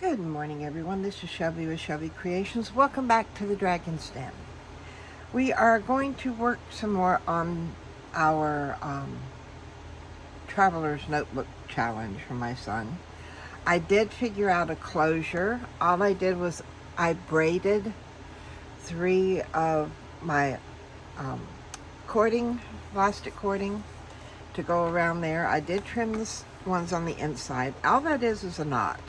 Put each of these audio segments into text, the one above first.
Good morning, everyone. This is Shelby with Shelby Creations. Welcome back to the Dragon's Den. We are going to work some more on our Traveler's Notebook Challenge for my son. I did figure out a closure. All I did was I braided 3 of my plastic cording to go around there. I did trim the ones on the inside. All that is a knot.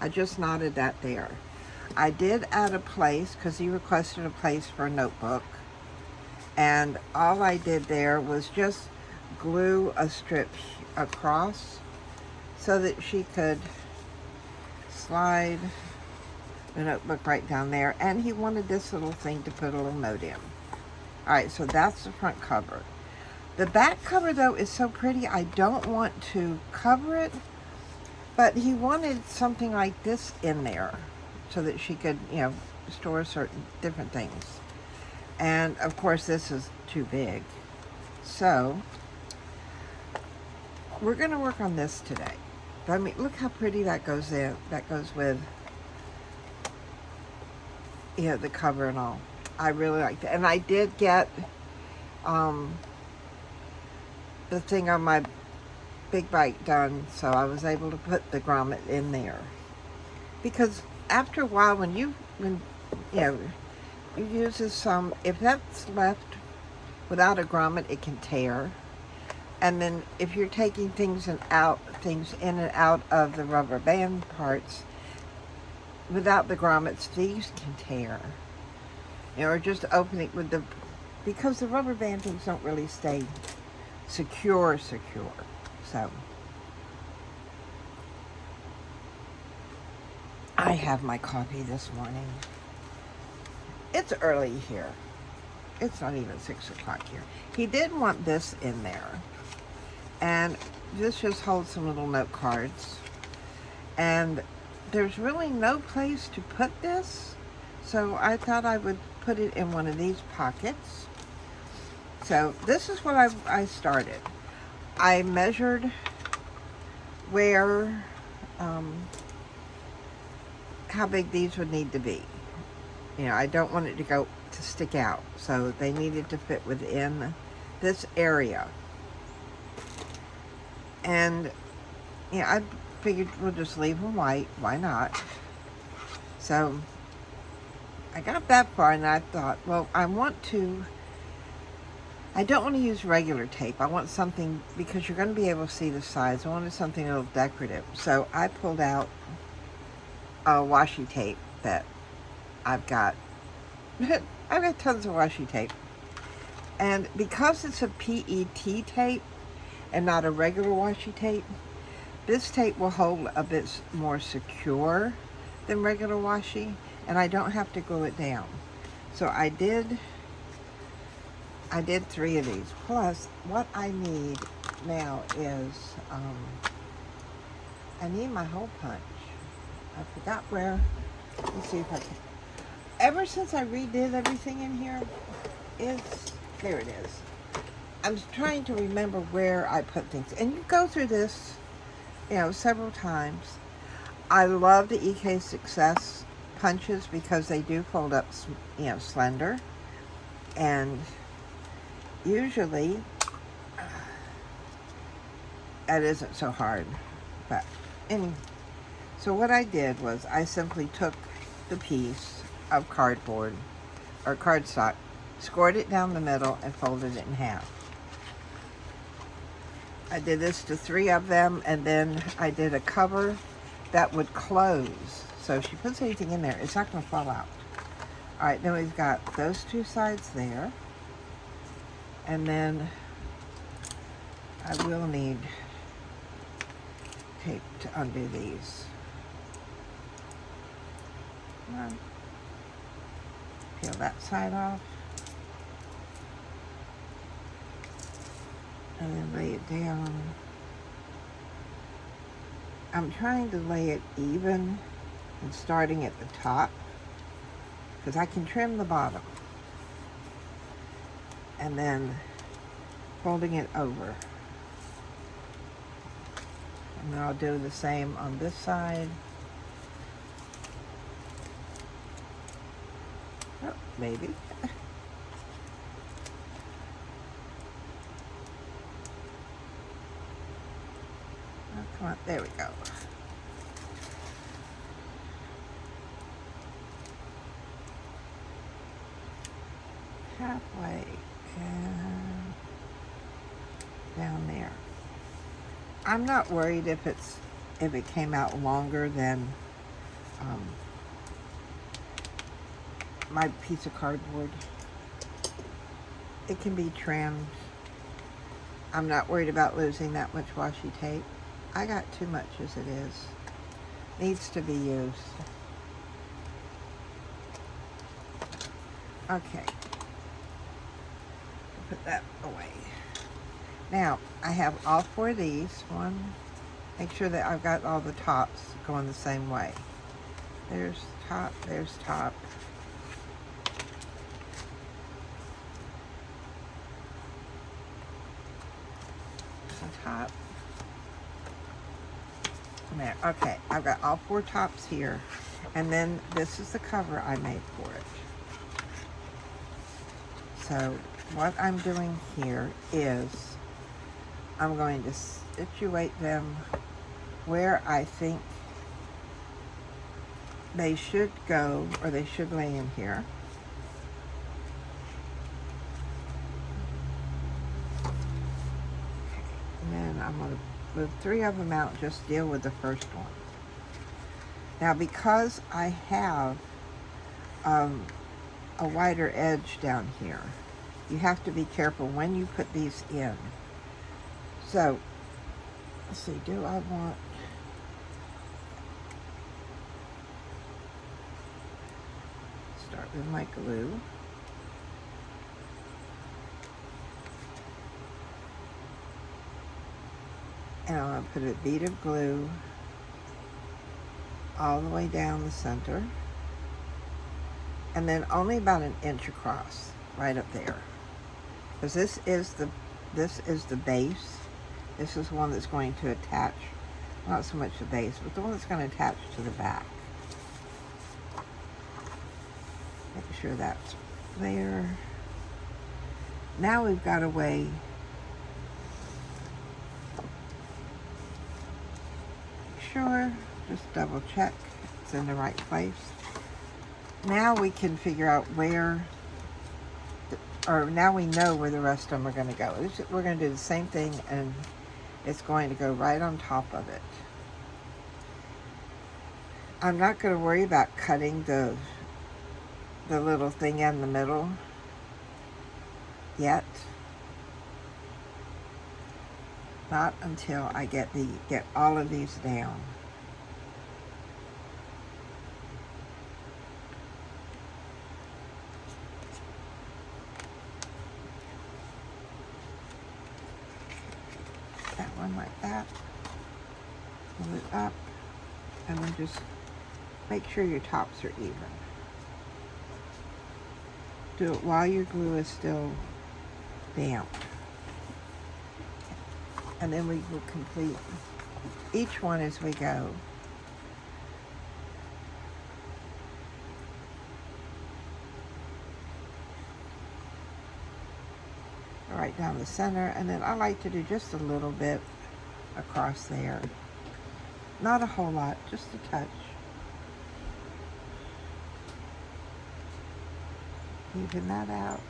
I just knotted that there. I did add a place because he requested a place for a notebook. And all I did there was just glue a strip across so that she could slide the notebook right down there. And he wanted this little thing to put a little note in. All right, so that's the front cover. The back cover, though, is so pretty. I don't want to cover it. But he wanted something like this in there so that she could, store certain different things. And of course, this is too big. So we're going to work on this today. I mean, look how pretty that goes in. That goes with, the cover and all. I really liked it. And I did get the thing on my big bike done, so I was able to put the grommet in there. Because after a while, when you use some, if that's left without a grommet, it can tear. And then if you're taking things in and out of the rubber band parts, without the grommets, these can tear. Or just opening with because the rubber band things don't really stay secure. So I have my coffee this morning. It's early here. It's not even 6 o'clock here. He did want this in there. And this just holds some little note cards. And there's really no place to put this. So I thought I would put it in one of these pockets. So this is what I started. I measured where, how big these would need to be. I don't want it to stick out. So they needed to fit within this area. And, I figured we'll just leave them white. Why not? So I got that far and I thought, well, I don't want to use regular tape. I want something, because you're going to be able to see the sides. I wanted something a little decorative. So I pulled out a washi tape that I've got. I've got tons of washi tape. And because it's a PET tape and not a regular washi tape, this tape will hold a bit more secure than regular washi. And I don't have to glue it down. So I did 3 of these. Plus, what I need now is, I need my hole punch. I forgot where. Let's see if I can. Ever since I redid everything in here, there it is. I'm trying to remember where I put things. And you go through this, several times. I love the EK Success punches because they do fold up, slender. And usually, that isn't so hard. But anyway, so what I did was I simply took the piece of cardboard or cardstock, scored it down the middle, and folded it in half. I did this to 3 of them, and then I did a cover that would close. So if she puts anything in there, it's not going to fall out. All right, then we've got those 2 sides there. And then I will need tape to undo these. Peel that side off. And then lay it down. I'm trying to lay it even and starting at the top, because I can trim the bottom. And then folding it over. And I'll do the same on this side. maybe. Oh, come on, there we go. Halfway and down there. I'm not worried if it came out longer than my piece of cardboard. It can be trimmed. I'm not worried about losing that much washi tape. I got too much as it is. Needs to be used. Okay. Put that away. Now, I have all 4 of these. Make sure that I've got all the tops going the same way. There's top, there's top. Top. There. Okay, I've got all 4 tops here. And then this is the cover I made for it. So what I'm doing here is I'm going to situate them where I think they should go, or they should lay in here. And then I'm going to move 3 of them out, just deal with the first one. Now, because I have a wider edge down here, you have to be careful when you put these in. So, let's see, do I want... Start with my glue. And I'm going to put a bead of glue all the way down the center. And then only about an inch across, right up there. Because this is the base. This is one that's going to attach, not so much the base, but the one that's going to attach to the back. Make sure that's there. Now we've got a way sure, just double check it's in the right place. Now we can figure out where, or now we know where the rest of them are going to go. We're going to do the same thing, and it's going to go right on top of it. I'm not going to worry about cutting the little thing in the middle yet. Not until I get all of these down. That one like that. Pull it up, and then just make sure your tops are even. Do it while your glue is still damp. And then we will complete each one as we go. Right down the center, and then I like to do just a little bit across there. Not a whole lot, just a touch. Even that out.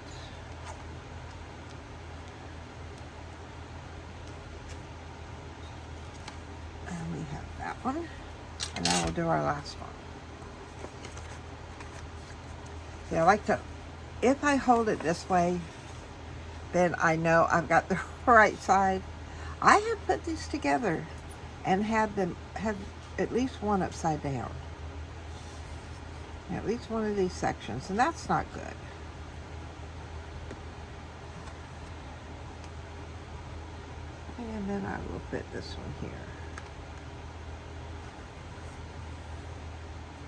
And we have that one. And now we'll do our last one. See, I like to, if I hold it this way, then I know I've got the right side. I have put these together and had at least one upside down. At least one of these sections, and that's not good. And then I will put this one here.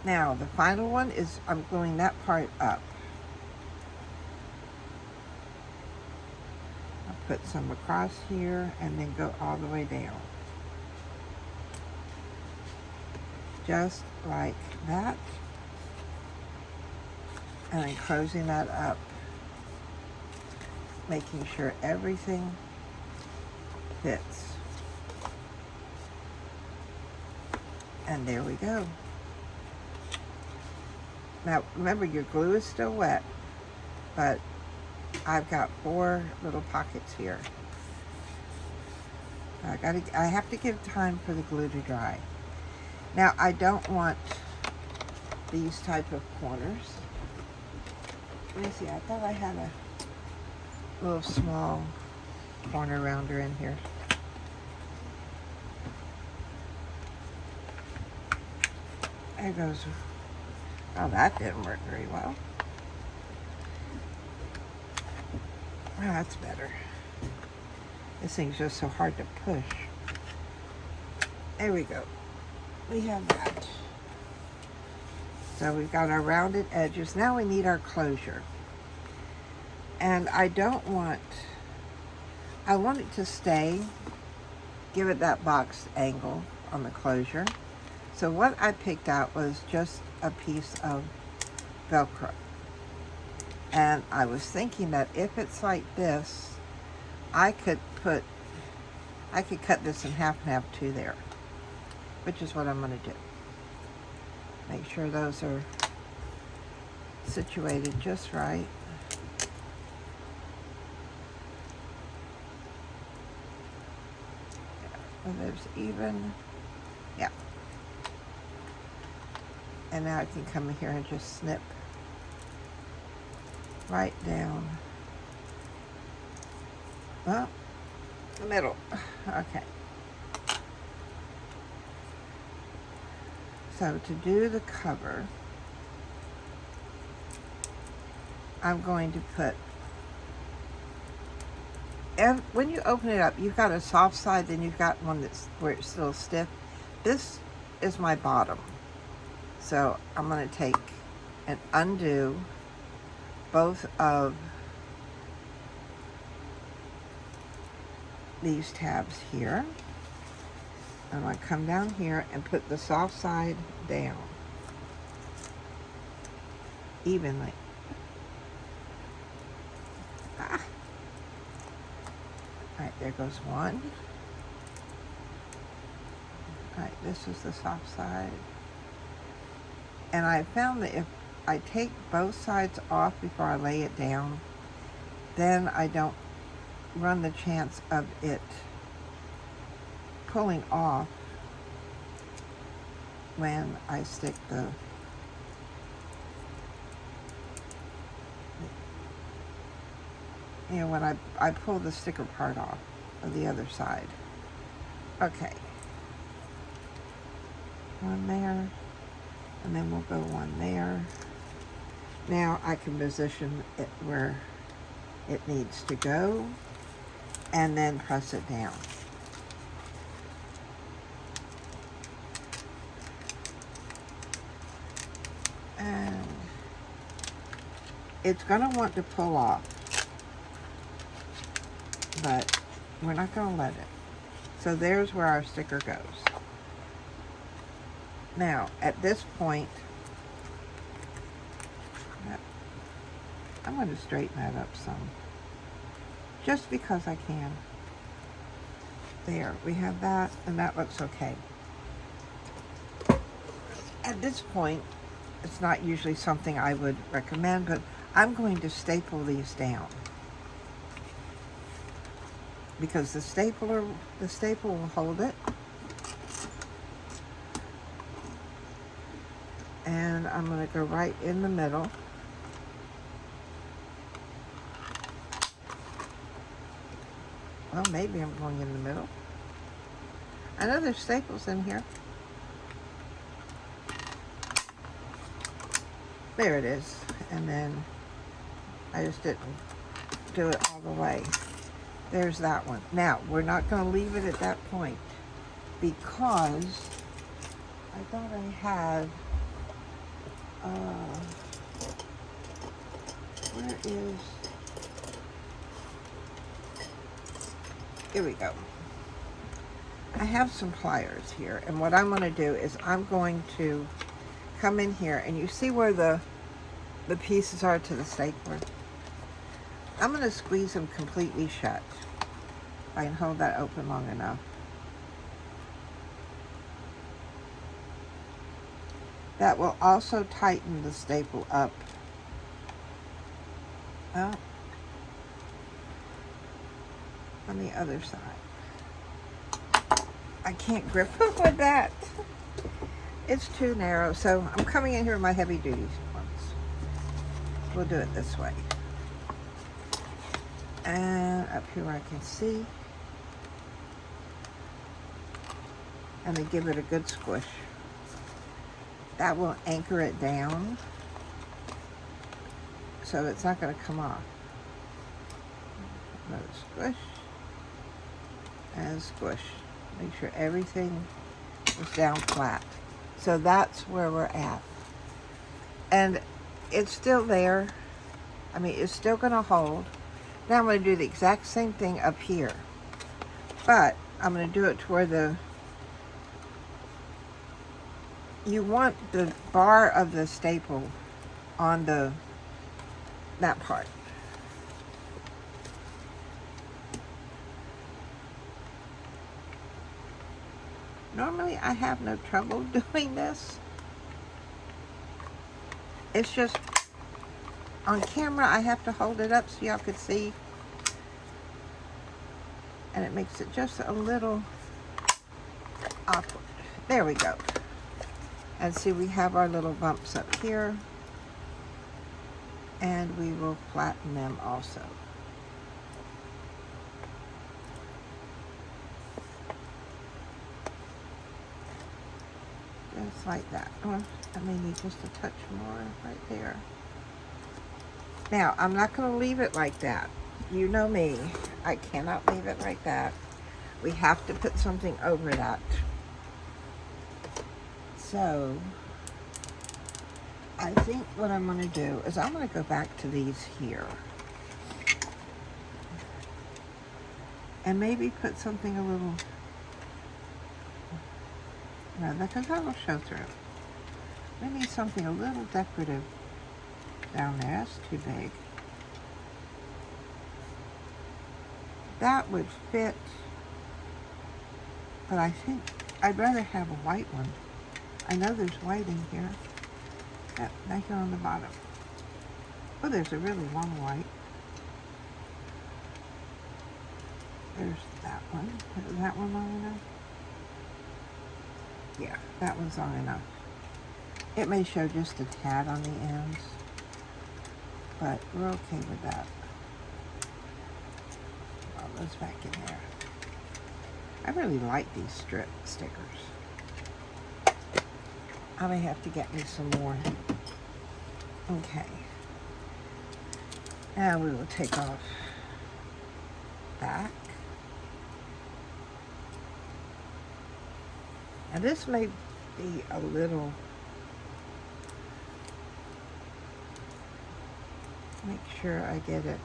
Now, the final one is I'm gluing that part up. I'll put some across here and then go all the way down. Just like that. And then closing that up, making sure everything fits. And there we go. Now remember, your glue is still wet, but I've got 4 little pockets here. I have to give time for the glue to dry. Now I don't want these type of corners. Let me see, I thought I had a little small corner rounder in here. There goes. Oh, that didn't work very well. Oh, that's better. This thing's just so hard to push. There we go. We have that. So we've got our rounded edges. Now we need our closure. And I want it to stay, give it that boxed angle on the closure. So what I picked out was just a piece of Velcro. And I was thinking that if it's like this, I could cut this in half and have 2 there, which is what I'm going to do. Make sure those are situated just right. So there's even, yeah. And now I can come in here and just snip right down. Well, the middle. Okay. So to do the cover, I'm going to put, and when you open it up, you've got a soft side, then you've got one that's where it's still stiff. This is my bottom. So I'm going to take and undo both of these tabs here. I'm going to come down here and put the soft side down evenly. Ah. All right, there goes one. All right, this is the soft side. And I found that if I take both sides off before I lay it down, then I don't run the chance of it pulling off when I stick the when I pull the sticker part off of the other side. Okay. One there, and then we'll go one there. Now I can position it where it needs to go and then press it down. And it's going to want to pull off, but we're not going to let it. So there's where our sticker goes. Now, at this point, I'm going to straighten that up some, just because I can. There, we have that, and that looks okay. At this point, it's not usually something I would recommend, but I'm going to staple these down, because the staple will hold it. And I'm going to go right in the middle. Well, maybe I'm going in the middle. I know there's staples in here. There it is. And then I just didn't do it all the way. There's that one. Now, we're not going to leave it at that point, because I thought I had, where is, here we go. I have some pliers here, and what I'm going to do is I'm going to come in here, and you see where the the pieces are to the stapler. I'm going to squeeze them completely shut. I can hold that open long enough. That will also tighten the staple up. Well, on the other side. I can't grip it with that. It's too narrow, so I'm coming in here with my heavy duty ones. We'll do it this way. And up here where I can see. And then give it a good squish. That will anchor it down, so it's not going to come off. Another squish. And squish. Make sure everything is down flat. So that's where we're at. And it's still there. I mean, it's still going to hold. Now I'm going to do the exact same thing up here. But I'm going to do it to where you want the bar of the staple on that part. Normally I have no trouble doing this. It's just on camera I have to hold it up so y'all could see. And it makes it just a little awkward. There we go. And see, we have our little bumps up here. And we will flatten them also. Just like that. Oh, I may need just a touch more right there. Now, I'm not going to leave it like that. You know me. I cannot leave it like that. We have to put something over that. So, I think what I'm going to do is I'm going to go back to these here. And maybe put something a little... No, because that will show through. Maybe something a little decorative down there. That's too big. That would fit, but I think I'd rather have a white one. I know there's white in here. Yep, right here on the bottom. Oh, there's a really long white. There's that one. Is that one long enough? Yeah, that one's long enough. It may show just a tad on the ends, but we're okay with that. All those back in there. I really like these strip stickers. I may have to get me some more. Okay. Now we will take off back. And this may be a little, make sure I get it.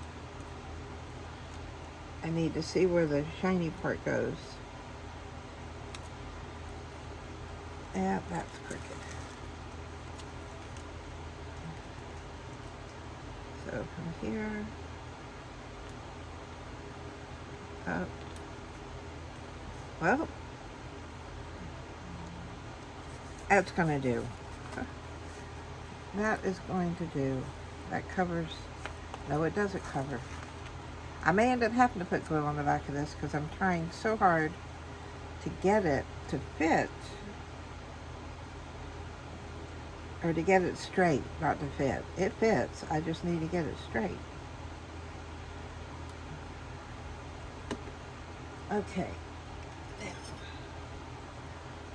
I need to see where the shiny part goes. Yeah, that's crooked. So from here up. Well, that's going to do. That is going to do. That covers. No, it doesn't cover. I may end up having to put glue on the back of this because I'm trying so hard to get it to fit. Or to get it straight, not to fit. It fits. I just need to get it straight. Okay. Now,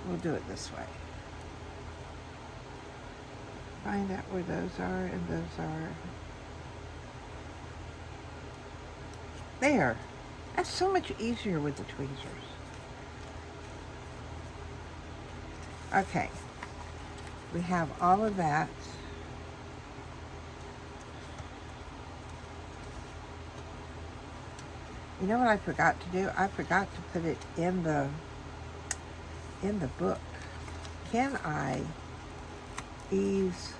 we'll do it this way. Find out where those are and those are. There. That's so much easier with the tweezers. Okay. We have all of that. You know what I forgot to do? I forgot to put it in the book. Can I ease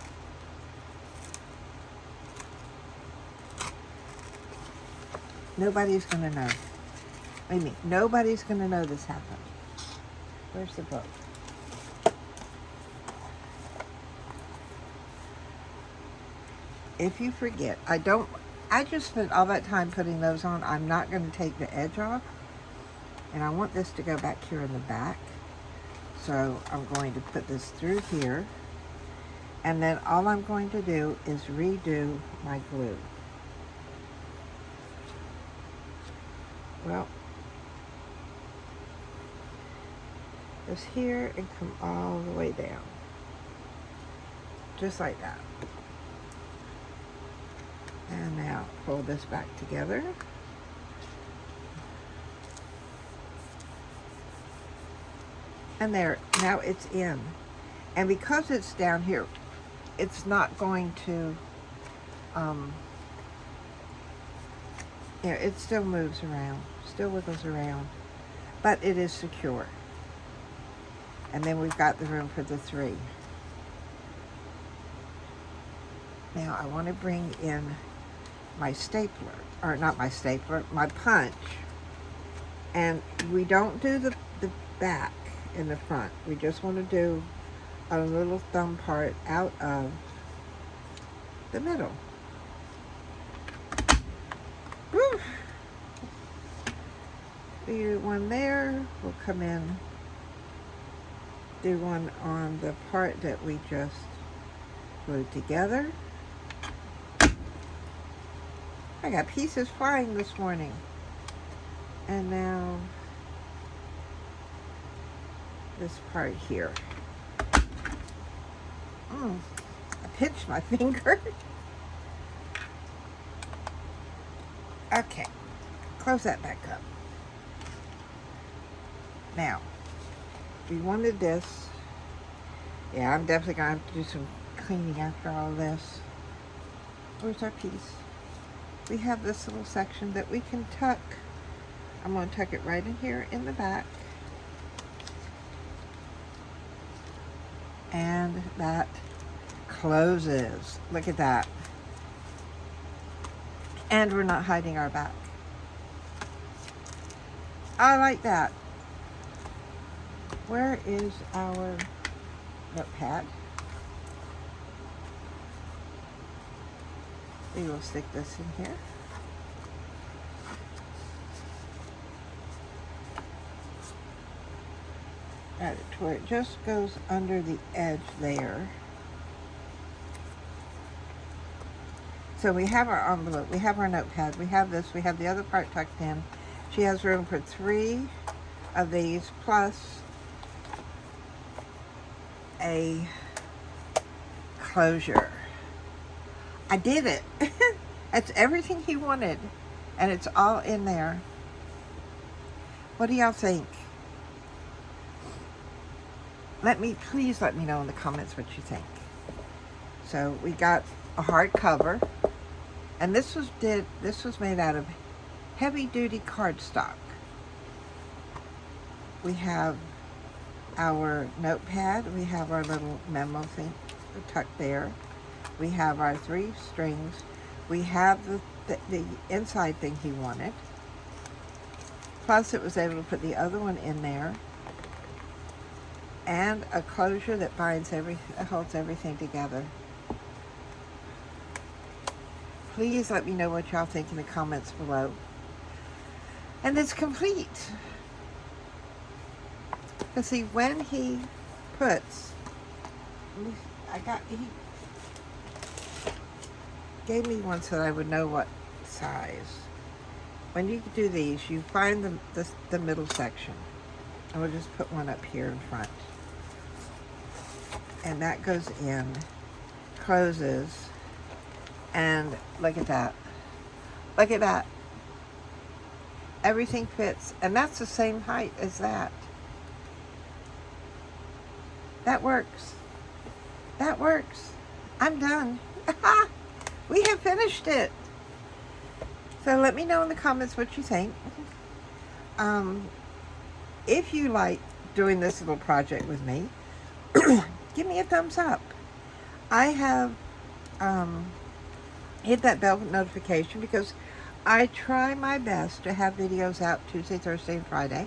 Nobody's going to know. Maybe nobody's going to know this happened. Where's the book? If you forget, I just spent all that time putting those on. I'm not going to take the edge off. And I want this to go back here in the back. So I'm going to put this through here. And then all I'm going to do is redo my glue. Well, this here and come all the way down. Just like that. And now pull this back together. And there, now it's in. And because it's down here, it's not going to, it still moves around, still wiggles around, but it is secure. And then we've got the room for the 3. Now I want to bring in my stapler, or not my stapler, my punch. And we don't do the back in the front. We just want to do a little thumb part out of the middle. Woo. Do one there. We'll come in, do one on the part that we just glued together. I got pieces flying this morning. And now this part here. I pinched my finger. Okay, close that back up. Now, we wanted this. Yeah, I'm definitely gonna have to do some cleaning after all this. Where's our piece? We have this little section that we can tuck. I'm gonna tuck it right in here in the back. And that closes. Look at that. And we're not hiding our back. I like that. Where is our notepad? We will stick this in here. Add it to where it just goes under the edge there. So we have our envelope, we have our notepad, we have this, we have the other part tucked in. She has room for 3 of these plus a closure. I did it. That's everything he wanted, and it's all in there. What do y'all think? Please let me know in the comments what you think. So we got a hard cover, and this was made out of heavy duty cardstock. We have our notepad, we have our little memo thing tucked there. We have our 3 strings. We have the inside thing he wanted. Plus it was able to put the other one in there. And a closure that holds everything together. Please let me know what y'all think in the comments below. And it's complete. Because see, when he puts, he gave me one so that I would know what size. When you do these, you find the middle section. I will just put one up here in front. And that goes in, closes, and look at that. Look at that. Everything fits, and that's the same height as that. That works. That works. I'm done. We have finished it. So let me know in the comments what you think. If you like doing this little project with me, give me a thumbs up. I have hit that bell notification because I try my best to have videos out Tuesday, Thursday, and Friday.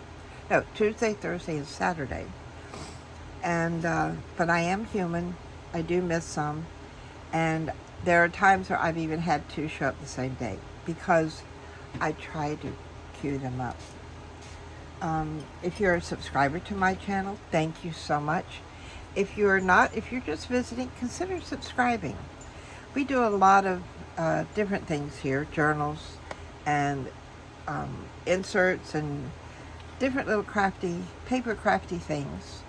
No, Tuesday, Thursday, and Saturday. And but I am human. I do miss some, and there are times where I've even had two show up the same day because I try to queue them up. If you're a subscriber to my channel, thank you so much. If you're not, if you're just visiting, consider subscribing. We do a lot of different things here, journals and inserts and different little crafty, paper crafty things.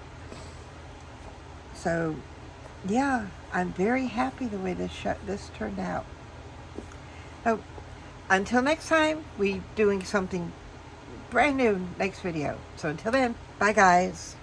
So, yeah, I'm very happy the way this turned out. So, until next time, we're doing something brand new next video. So until then, bye guys.